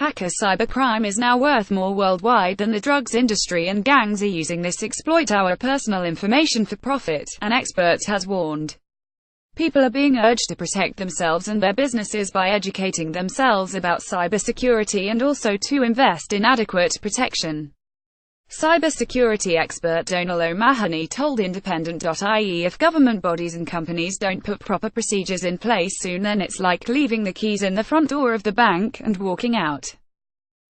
Hacker cybercrime is now worth more worldwide than the drugs industry, and gangs are using this to exploit our personal information for profit, an expert has warned. People are being urged to protect themselves and their businesses by educating themselves about cybersecurity and also to invest in adequate protection. Cybersecurity expert Donal OMahony told Independent.ie if government bodies and companies don't put proper procedures in place soon, then it's like leaving the keys in the front door of the bank and walking out.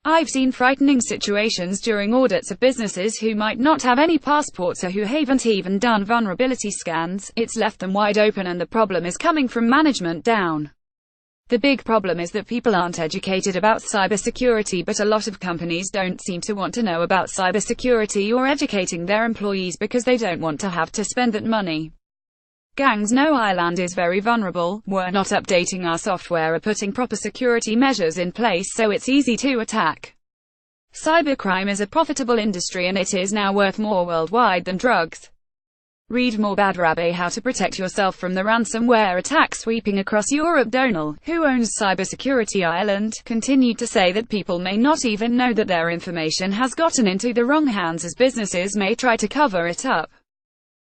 I've seen frightening situations during audits of businesses who might not have any passports or who haven't even done vulnerability scans. It's left them wide open, and the problem is coming from management down. The big problem is that people aren't educated about cybersecurity, but a lot of companies don't seem to want to know about cybersecurity or educating their employees because they don't want to have to spend that money. Gangs know Ireland is very vulnerable. We're not updating our software or putting proper security measures in place, so it's easy to attack. Cybercrime is a profitable industry, and it is now worth more worldwide than drugs. Read more Bad Rabbi: How to Protect Yourself from the Ransomware Attack Sweeping Across Europe. Donal, who owns Cybersecurity Ireland, continued to say that people may not even know that their information has gotten into the wrong hands, as businesses may try to cover it up.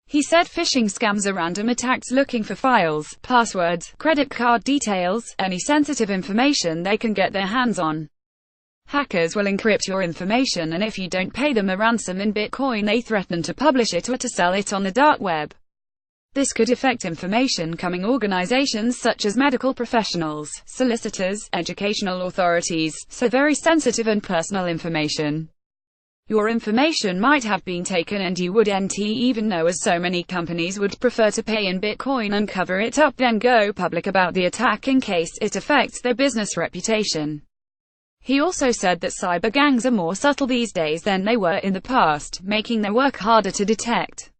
He said phishing scams are random attacks looking for files, passwords, credit card details, any sensitive information they can get their hands on. Hackers will encrypt your information, and if you don't pay them a ransom in Bitcoin, they threaten to publish it or to sell it on the dark web. This could affect information-coming organizations such as medical professionals, solicitors, educational authorities, so very sensitive and personal information. Your information might have been taken and you wouldn't even know, as so many companies would prefer to pay in Bitcoin and cover it up, then go public about the attack in case it affects their business reputation. He also said that cyber gangs are more subtle these days than they were in the past, making their work harder to detect.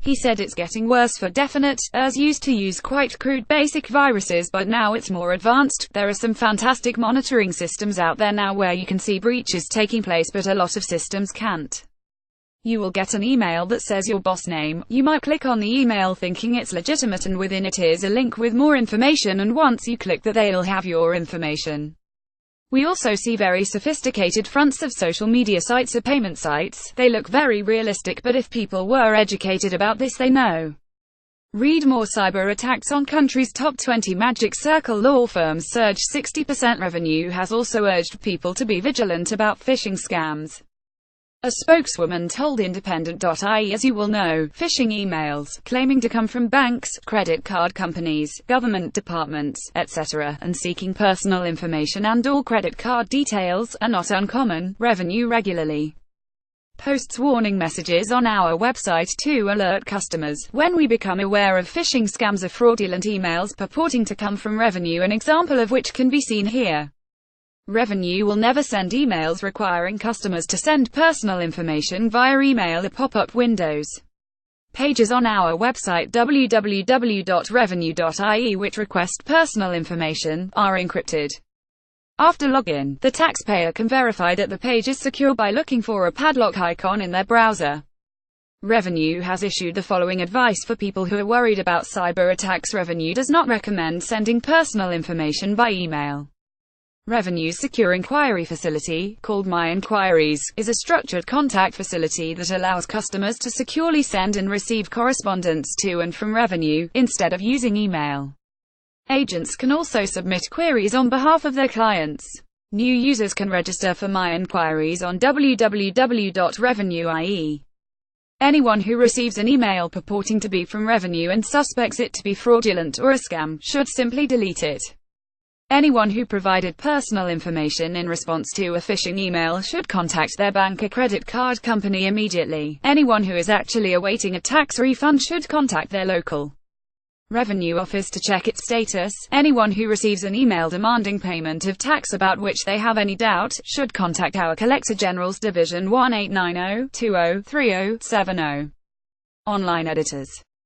He said it's getting worse for definite, as used to use quite crude basic viruses, but now it's more advanced. There are some fantastic monitoring systems out there now where you can see breaches taking place, but a lot of systems can't. You will get an email that says your boss name. You might click on the email thinking it's legitimate, and within it is a link with more information, and once you click that, they'll have your information. We also see very sophisticated fronts of social media sites or payment sites. They look very realistic, but if people were educated about this, they know. Read more cyber attacks on country's top 20 Magic Circle law firms surge 60% revenue has also urged people to be vigilant about phishing scams. A spokeswoman told Independent.ie, as you will know, phishing emails, claiming to come from banks, credit card companies, government departments, etc., and seeking personal information and/or credit card details, are not uncommon. Revenue regularly posts warning messages on our website to alert customers when we become aware of phishing scams or fraudulent emails purporting to come from Revenue, an example of which can be seen here. Revenue will never send emails requiring customers to send personal information via email or pop-up windows. Pages on our website www.revenue.ie which request personal information are encrypted. After login, the taxpayer can verify that the page is secure by looking for a padlock icon in their browser. Revenue has issued the following advice for people who are worried about cyber attacks. Revenue does not recommend sending personal information by email. Revenue's secure inquiry facility, called My Inquiries, is a structured contact facility that allows customers to securely send and receive correspondence to and from Revenue, instead of using email. Agents can also submit queries on behalf of their clients. New users can register for My Inquiries on www.revenue.ie. Anyone who receives an email purporting to be from Revenue and suspects it to be fraudulent or a scam should simply delete it. Anyone who provided personal information in response to a phishing email should contact their bank or credit card company immediately. Anyone who is actually awaiting a tax refund should contact their local Revenue office to check its status. Anyone who receives an email demanding payment of tax about which they have any doubt should contact our Collector General's Division 1890 20 30 70. Online editors.